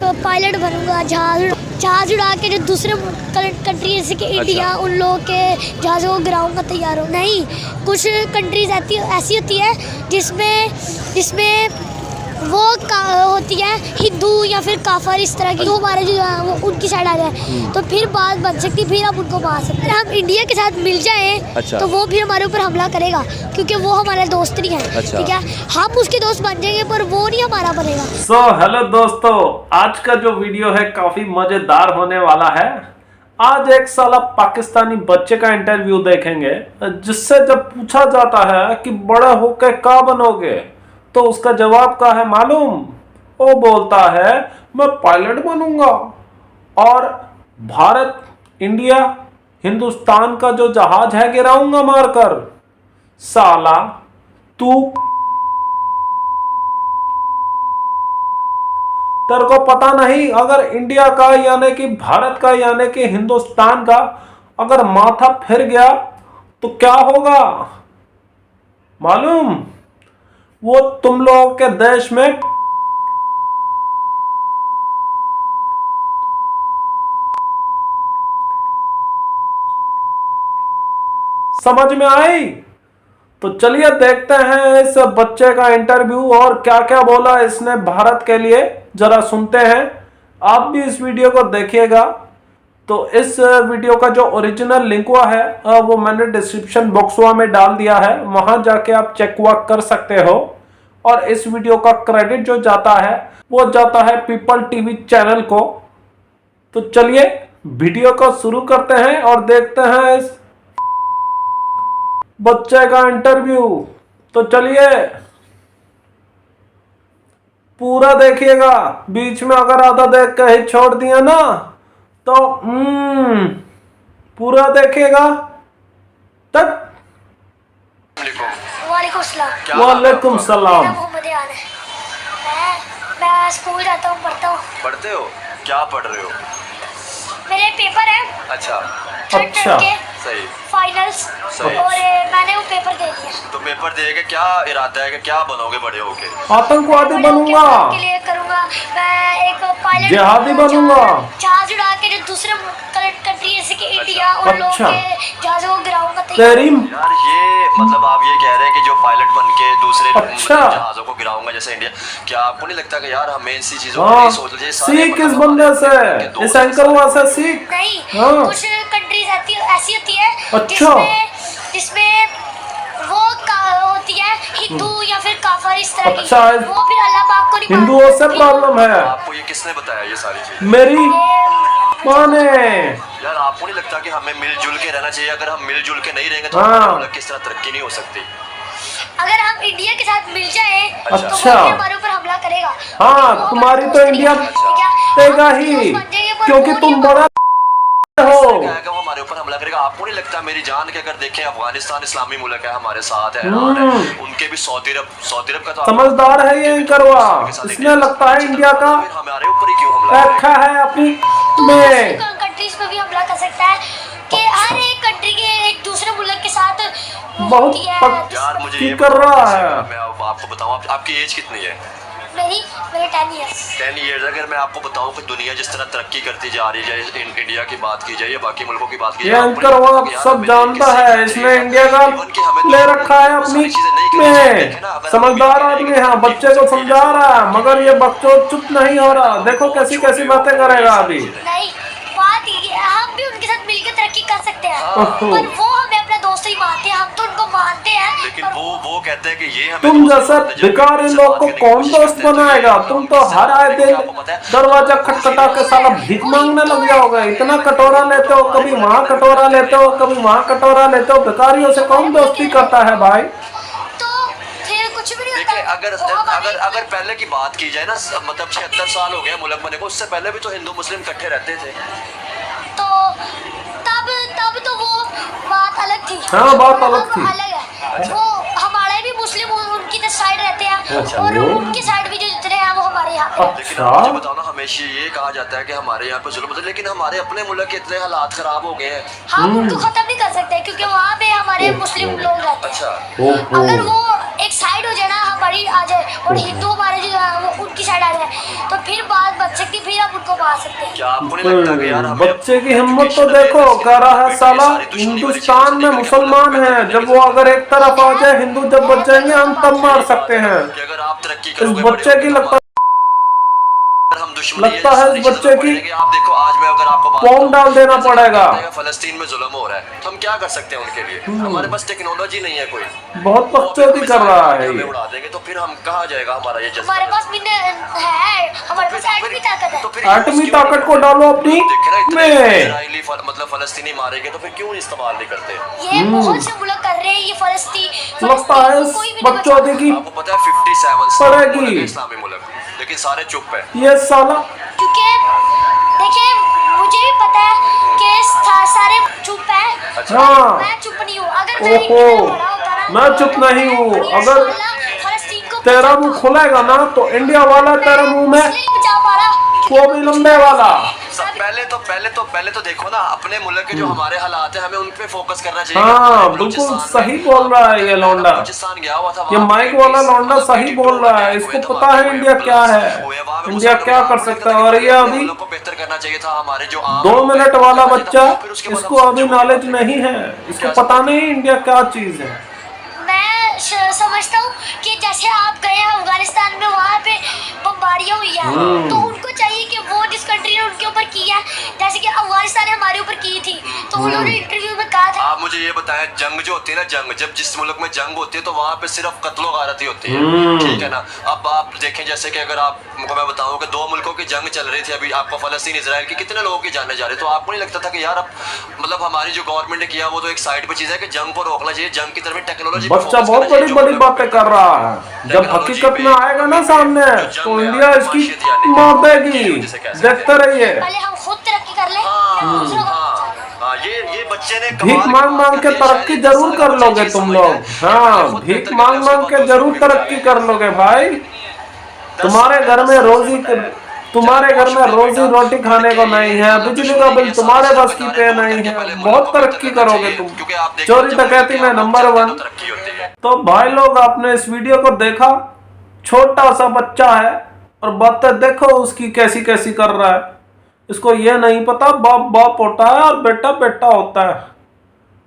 तो पायलट बनूंगा, जहाज उड़ा के जो दूसरे कंट्री जैसे कि इंडिया, उन लोगों के जहाज़ों को गिराऊंगा, तैयार हो। नहीं, कुछ कंट्रीज ऐसी होती है जिसमें वो होती है हिंदू या फिर काफर, इस तरह की, तो हमारे जो है वो उनकी साइड आ जाए तो फिर बात बन सकती, फिर हम उनको मार सकते हैं। हम इंडिया के साथ मिल जाएं तो वो फिर हमारे ऊपर हमला करेगा, क्योंकि वो हमारे दोस्त नहीं है। ठीक है, हम उसके दोस्त बन जाएंगे पर वो नहीं हमारा बनेगा। हेलो दोस्तों, आज का जो वीडियो है काफी मजेदार होने वाला है। आज एक साला पाकिस्तानी बच्चे का इंटरव्यू देखेंगे, जिससे जब पूछा जाता है कि बड़े होकर क्या बनोगे, तो उसका जवाब क्या है मालूम? वो बोलता है मैं पायलट बनूंगा और भारत, इंडिया, हिंदुस्तान का जो जहाज है गिराऊंगा मारकर। साला तू, तेरे को पता नहीं, अगर इंडिया का यानी कि भारत का यानी कि हिंदुस्तान का अगर माथा फिर गया तो क्या होगा मालूम? वो तुम लोगों के देश में समझ में आई? तो चलिए देखते हैं इस बच्चे का इंटरव्यू और क्या क्या बोला इसने भारत के लिए, जरा सुनते हैं। आप भी इस वीडियो को देखिएगा। तो इस वीडियो का जो ओरिजिनल लिंक हुआ है वो मैंने डिस्क्रिप्शन बॉक्स में डाल दिया है, वहां जाके आप चेक कर सकते हो। और इस वीडियो का क्रेडिट जो जाता है वो जाता है पीपल टीवी चैनल को। तो चलिए वीडियो को शुरू करते हैं और देखते हैं इस बच्चे का इंटरव्यू। तो चलिए पूरा देखिएगा, बीच में अगर आधा देख के ही छोड़ दिया ना तो पूरा देखिएगा तक। वालेकुम सलाम। मैं स्कूल जाता हूँ, पढ़ता हूँ। पढ़ते हो? क्या पढ़ रहे हो? मेरे पेपर है। अच्छा अच्छा, सही, फाइनल्स, सही। और मैंने वो पेपर दे दिया। तो पेपर देके क्या इरादा है कि क्या बनोगे बड़े होके? आतंकवादी बनूंगा, के लिए करूंगा मैं, एक पायलट, जिहादी बनूंगा, जहाज उड़ा के जो दूसरे कंट्री जैसे कि इंडिया, उन लोगों अच्छा। के जहाज़ों को गिराऊंगा, तेरी यार ये मतलब आप ये कह रहे हैं कि जो पायलट बन के दूसरे अच्छा। जहाजों को गिराऊंगा जैसे इंडिया, क्या आपको नहीं लगता कि यार हमें इसी चीजों को हाँ, नहीं सोचना चाहिए? सीख इस बंदे से, इस एंकर से सीख। नहीं, हाँ। कुछ कंट्रीज ऐसी होती है अच्छा। जिसमें वो होती है हिंदू या फिर काफर, इस तरह की, अच्छा। वो फिर अल्लाह पाक को नहीं हिंदुओं से प्रॉब्लम है। आपको ये किसने बताया ये सारी चीज? मेरी माँ ने। यार आपको नहीं लगता कि हमें मिलजुल के रहना चाहिए? अगर हम मिलजुल के नहीं रहेंगे तो हाँ। हमारा मुल्क किस तरह तरक्की नहीं हो सकती? अगर हम इंडिया के साथ मिल जाए तो वो अच्छा। भी हमारे ऊपर हमला करेगा। हाँ, वो तुम्हारी हमारे तो दोस्त इंडिया नहीं है, ठीक है? देगा हम ही, दोस्त बन जाएंगे, पर क्योंकि वो तुम नहीं बड़ा हो। वो हमारे ऊपर हमला करेगा। आपको नहीं लगता? मेरी जान के अगर देखें, अफगानिस्तान इस्लामी मुल्क है, हमारे साथ है, ईरान है, उनके भी सऊदी अरब का तो समझदार है ये करवा, इसने लगता है इंडिया का फिर हमारे ऊपर ही क्यों हमला रखा है अपनी में। कंट्रीज पे भी हमला कर सकता है कि हर एक कंट्री के एक दूसरे मुल्क के साथ बहुत होती है। यार मुझे की ये कर रहा है। मैं आपको बताऊं, आपकी एज कितनी है? मेरे 10 इयर्स। 10 ईयर्स। अगर मैं आपको बताऊं कि दुनिया जिस तरह तरक्की करती जा रही है, इंडिया की बात की जाए या बाकी मुल्कों की बात की ये जाए, एंकर वो सब जानता है, इसने इंडिया का ले रखा है अपनी में। समझदार आदमी है, बच्चे को समझा रहा है, मगर ये बच्चों चुप नहीं हो रहा। देखो कैसी कैसी बातें करेगा अभी। नहीं, बात ये है, हम भी उनके साथ मिलकर तरक्की कर सकते हैं, पर वो हमें अपना दोस्त ही मानते हैं, हम तो उनको मानते हैं। लेकिन वो कहते हैं कि ये हमें तुम जैसा भिखारी लोग को कौन दोस्त बनाएगा? तुम तो हर आए दिन दरवाजा खटखटा के साला भीख मांगने लग जाओगे। इतना कटोरा लेते हो, कभी वहाँ कटोरा लेते हो, कभी वहाँ कटोरा लेते हो। भिखारियों से कौन दोस्ती करता है भाई? तो फिर कुछ भी नहीं देखिए, होता। अगर पहले की बात की जाए ना, मतलब 76 साल हो गए मुल्क बने को, उससे पहले भी तो हिंदू मुस्लिम इकट्ठे रहते थे। तो तब तो वो बात अलग थी। हाँ, बात अलग थी। अलग है। वो हमारे भी मुस्लिम उनकी तो साइड रहते हैं, अच्छा, और वो? उनकी साइड भी जो जितने हैं वो हमारे यहाँ पे। लेकिन आप मुझे बताओ ना, हमेशा ये कहा जाता है कि हमारे यहाँ पे जुल्म होता है, लेकिन हमारे अपने मुल्क के इतने हालात खराब हो गए हैं। हम उनको खत्म नहीं कर सकते, क्योंकि वहाँ पे हमारे मुस्लिम लोग रहते हैं। अच्छा। अगर वो एक साइड हो जाए ना, हमारी आ जाए, और हिंदू हमारे जो है वो उनकी साइड आ जाए, तो फिर बात बच सकती, फिर मार सकते हैं। क्या आपको नहीं लगता कि यार हमें बच्चे की हिम्मत तो देखो, कह रहा है साला हिंदुस्तान में मुसलमान है, जब वो अगर एक तरफ आ जाए हिंदू जब बच जाएंगे हम तब मार सकते हैं। कि अगर आप तरक्की इस करोगे बच्चे की लगता हम दुश्मनी लगता है इस बच्चे की आप देखो आज मैं अगर आपको बॉम्ब डाल देना पड़ेगा। फलस्तीन में जुल्म हो रहा है तो हम क्या कर सकते हैं उनके लिए? हमारे पास टेक्नोलॉजी नहीं है कोई, बहुत बकचोदी कर रहा है हमें ये। उड़ा देंगे तो फिर हम कहाँ जाएगा हमारा ये जज्बा? हमारे पास भी है, हमारे पास एटमी ताकत है। तो फिर एटमी ताकत को डालो अपनी में। इजराइली मतलब फलस्तीनी मारेंगे तो फिर क्यों इस्तेमाल नहीं करते? ये बहुत से मुल्क कर रहे हैं ये फलस्तीन। लगता है इस बकचोदी की आपको पता है 57 पड़ेगी इस्लामी मुल्क, लेकिन सारे चुप है। ये साला। क्योंकि देखिए मुझे भी पता है कि सारे चुप हैं। हाँ। मैं चुप नहीं हूँ। अगर मैं ओहो, बड़ा होता ना, मैं चुप नहीं हूँ। अगर फलस्तीन को तेरा मुंह खुलेगा ना तो इंडिया वाला तेरे मुंह में नहीं बचा पा रहा। वो भी लंबे वाला। पहले तो देखो ना अपने मुल्क के जो हमारे हालात है, हमें उन पे फोकस करना चाहिए। हाँ बिल्कुल सही बोल रहा है ये लौंडा। बलूचिस्तान गया हुआ था, ये माइक वाला लौंडा सही बोल रहा है। इसको पता है इंडिया क्या है, इंडिया क्या कर सकता है। और ये अभी को बेहतर करना चाहिए था। हमारे जो 2 मिनट वाला बच्चा, इसको अभी नॉलेज नहीं है, इसको पता नहीं इंडिया क्या चीज है। मैं समझता हूँ कि जैसे आप गए हैं अफगानिस्तान में, वहाँ पे बमबारियां हुई है, तो उनको चाहिए कि वो जिस कंट्री ने उनके ऊपर की है, जैसे कि अफगानिस्तान ने हमारे ऊपर की थी, तो उन्होंने इंटरव्यू में कहा था। आप मुझे ये बताएं, जंग जो होती है ना, जंग जब जिस मुल्क में जंग होती है तो वहाँ पे सिर्फ कत्लो गारत ही होती है, ठीक है ना। अब आप देखें जैसे कि अगर आपको मैं बताऊं कि 2 मुल्कों की जंग चल रही थी अभी, आपको फलस्तीन इसराइल की, कितने लोगों की जाने जा रही, तो आपको नहीं लगता था कि यार अब मतलब हमारी जो गवर्नमेंट ने किया वो तो एक साइड पे चीज है कि जंग को रोकना चाहिए, जंग की तरफ टेक्नोलॉजी। बच्चा बहुत बड़ी बड़ी बातें कर रहा है, जब हकीकत में आएगा ना सामने तो इंडिया इसकी मार देगी। देखते रहिए। पहले हम खुद तरक्की कर ले, दूसरों को ये बच्चे ने भीख मांग मांग के तरक्की जरूर कर लोगे तुम लोग। हाँ भीख मांग मांग के जरूर तरक्की कर लोगे भाई। तुम्हारे घर में रोजी रोटी खाने को नहीं है, बिजली का बिल तुम्हारे बस की पे नहीं है, बहुत तरक्की करोगे तुम। चोरी डकैती में नंबर 1। तो भाई लोग आपने इस वीडियो को देखा, छोटा सा बच्चा है और बातें देखो उसकी कैसी कैसी कर रहा है। इसको ये नहीं पता बाप बाप होता है और बेटा बेटा होता है।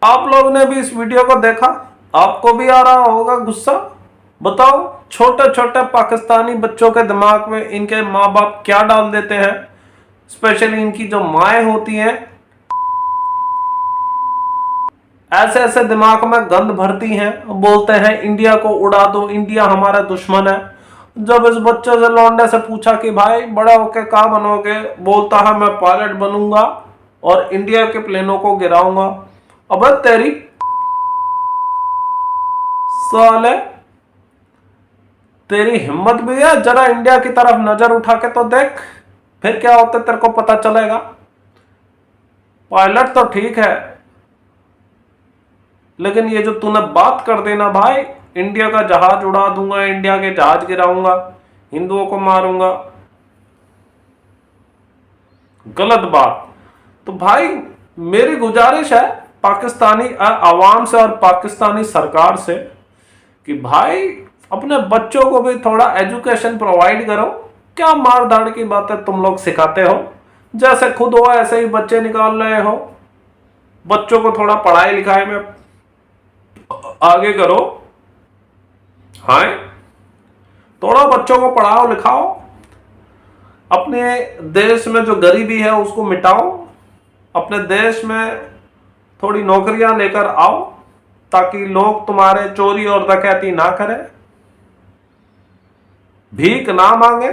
आप लोग ने भी इस वीडियो को देखा, आपको भी आ रहा होगा गुस्सा। बताओ छोटे छोटे पाकिस्तानी बच्चों के दिमाग में इनके माँ बाप क्या डाल देते हैं, स्पेशली इनकी जो माएँ होती हैं, ऐसे ऐसे दिमाग में गंद भरती हैं, बोलते हैं इंडिया को उड़ा दो, इंडिया हमारा दुश्मन है। जब इस बच्चे से लौंडे से पूछा कि भाई बड़ा होके क्या बनोगे, बोलता है मैं पायलट बनूंगा और इंडिया के प्लेनों को गिराऊंगा। अबे तेरी साले, तेरी हिम्मत भी है, जरा इंडिया की तरफ नजर उठा के तो देख, फिर क्या होता तेरे को पता चलेगा। पायलट तो ठीक है, लेकिन ये जो तूने बात कर देना भाई, इंडिया का जहाज उड़ा दूंगा, इंडिया के जहाज गिराऊंगा, हिंदुओं को मारूंगा, गलत बात। तो भाई मेरी गुजारिश है पाकिस्तानी आवाम से और पाकिस्तानी सरकार से कि भाई अपने बच्चों को भी थोड़ा एजुकेशन प्रोवाइड करो। क्या मार धाड़ की बातें तुम लोग सिखाते हो, जैसे खुद हो ऐसे ही बच्चे निकाल रहे हो। बच्चों को थोड़ा पढ़ाई लिखाई में आगे करो। हाँ थोड़ा बच्चों को पढ़ाओ लिखाओ, अपने देश में जो गरीबी है उसको मिटाओ, अपने देश में थोड़ी नौकरियां लेकर आओ ताकि लोग तुम्हारे चोरी और डकैती ना करें, भीख ना मांगे।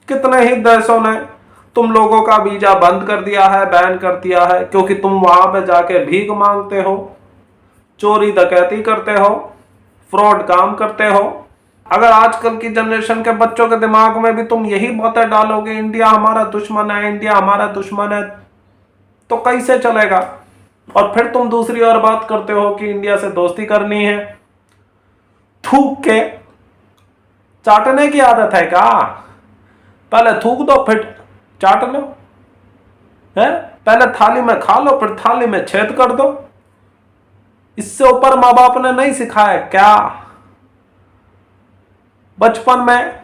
कितने ही देशों ने तुम लोगों का वीजा बंद कर दिया है, बैन कर दिया है, क्योंकि तुम वहां पे जाके भीख मांगते हो, चोरी डकैती करते हो, फ्रॉड काम करते हो। अगर आजकल की जनरेशन के बच्चों के दिमाग में भी तुम यही बातें डालोगे इंडिया हमारा दुश्मन है, इंडिया हमारा दुश्मन है, तो कैसे चलेगा। और फिर तुम दूसरी और बात करते हो कि इंडिया से दोस्ती करनी है। थूक के चाटने की आदत है क्या? पहले थूक दो फिर चाट लो, है? पहले थाली में खा लो फिर थाली में छेद कर दो। इससे ऊपर माँ बाप ने नहीं सिखाया क्या? बचपन में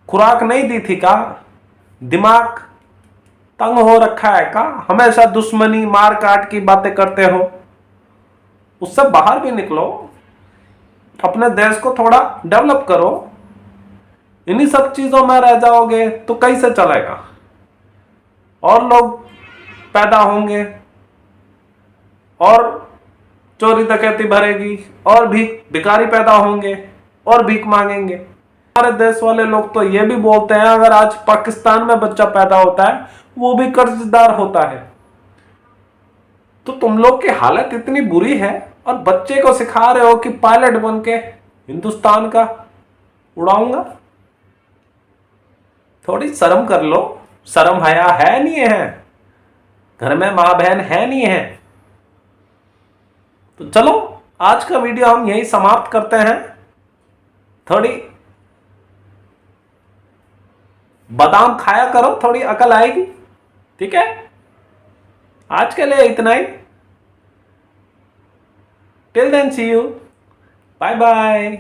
खुराक नहीं दी थी क्या? दिमाग तंग हो रखा है का? हमेशा दुश्मनी मार काट की बातें करते हो। उससे बाहर भी निकलो, अपने देश को थोड़ा डेवलप करो। इन्हीं सब चीजों में रह जाओगे तो कैसे चलेगा? और लोग पैदा होंगे और चोरी डकैती भरेगी और भी भिखारी पैदा होंगे और भीख मांगेंगे। हमारे देश वाले लोग तो ये भी बोलते हैं अगर आज पाकिस्तान में बच्चा पैदा होता है वो भी कर्जदार होता है। तो तुम लोग की हालत इतनी बुरी है और बच्चे को सिखा रहे हो कि पायलट बन के हिंदुस्तान का उड़ाऊंगा। थोड़ी शर्म कर लो। शर्म हया है नहीं है? घर में मां बहन है नहीं है? तो चलो आज का वीडियो हम यही समाप्त करते हैं। थोड़ी बादाम खाया करो, थोड़ी अकल आएगी। ठीक है, आज के लिए इतना ही। Till then see you, bye bye.